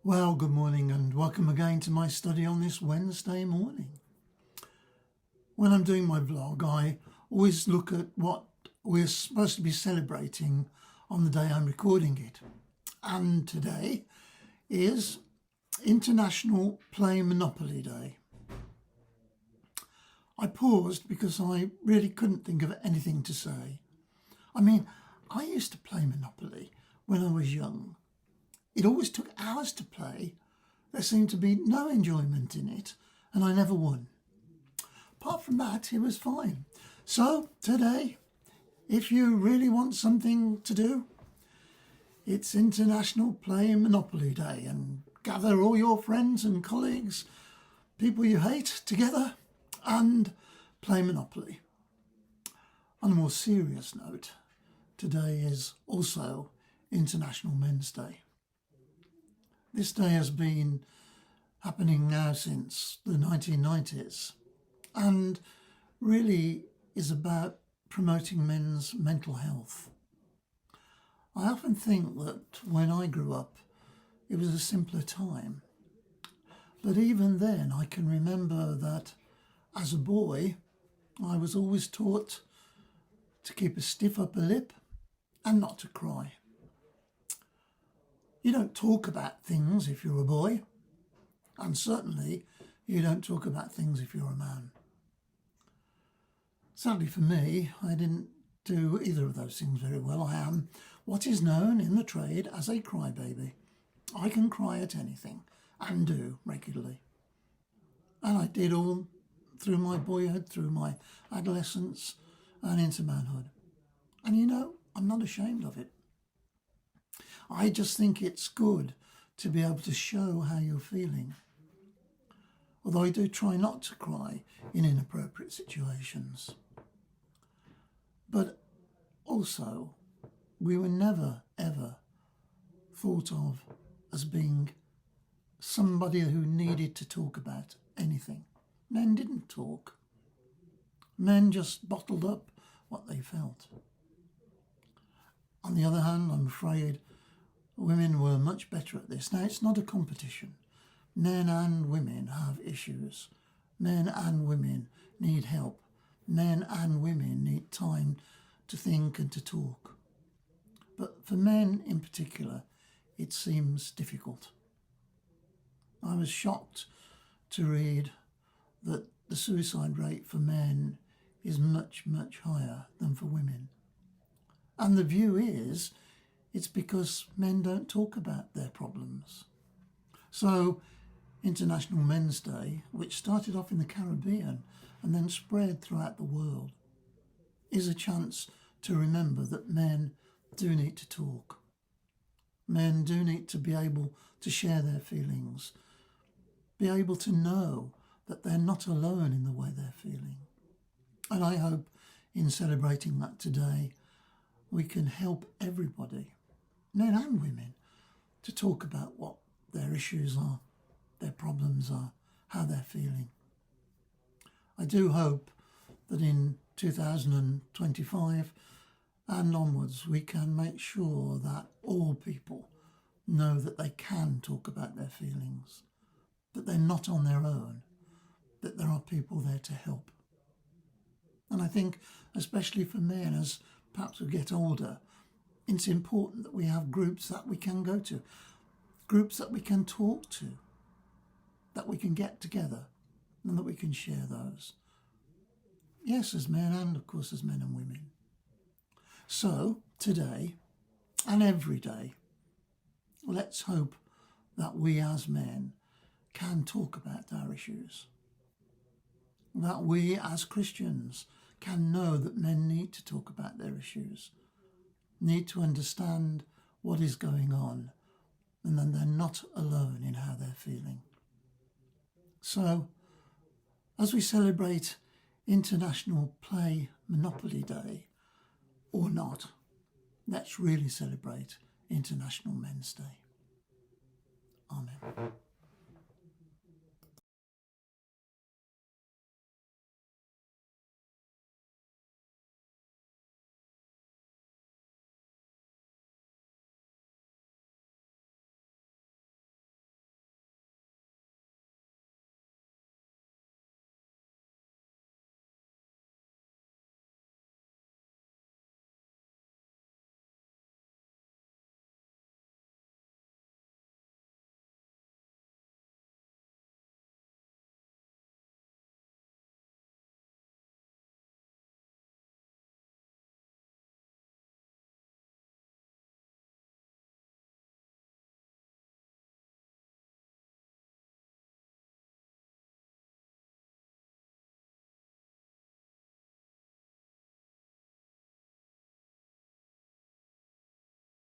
Well, good morning and welcome again to my study on this Wednesday morning. When I'm doing my vlog, I always look at what we're supposed to be celebrating on the day I'm recording it. And today is International Play Monopoly Day. I paused because I really couldn't think of anything to say. I used to play Monopoly when I was young. It always took hours to play. There seemed to be no enjoyment in it, and I never won. Apart from that, it was fine. So today, if you really want something to do, it's International Play Monopoly Day, and gather all your friends and colleagues, people you hate, together and play Monopoly. On a more serious note, today is also International Men's Day. This day has been happening now since the 1990s and really is about promoting men's mental health. I often think that when I grew up, it was a simpler time. But even then, I can remember that as a boy, I was always taught to keep a stiff upper lip and not to cry. You don't talk about things if you're a boy, and certainly you don't talk about things if you're a man. Sadly for me, I didn't do either of those things very well. I am what is known in the trade as a crybaby. I can cry at anything, and do regularly. And I did all through my boyhood, through my adolescence, and into manhood. And I'm not ashamed of it. I just think it's good to be able to show how you're feeling. Although I do try not to cry in inappropriate situations. But also, we were never, ever thought of as being somebody who needed to talk about anything. Men didn't talk. Men just bottled up what they felt. On the other hand, I'm afraid women were much better at this. Now, it's not a competition. Men and women have issues. Men and women need help. Men and women need time to think and to talk. But for men in particular, it seems difficult. I was shocked to read that the suicide rate for men is much, much higher than for women. And the view is it's because men don't talk about their problems. So International Men's Day, which started off in the Caribbean and then spread throughout the world, is a chance to remember that men do need to talk. Men do need to be able to share their feelings, be able to know that they're not alone in the way they're feeling. And I hope in celebrating that today, we can help everybody, men and women, to talk about what their issues are, their problems are, how they're feeling. I do hope that in 2025 and onwards we can make sure that all people know that they can talk about their feelings, that they're not on their own, that there are people there to help. And I think, especially for men, as perhaps we get older, it's important that we have groups that we can go to, groups that we can talk to, that we can get together and that we can share those. Yes, as men and, of course, as men and women. So, today and every day, let's hope that we as men can talk about our issues. That we as Christians can know that men need to talk about their issues, need to understand what is going on, and then they're not alone in how they're feeling. So, as we celebrate International Play Monopoly Day, or not, let's really celebrate International Men's Day. Amen.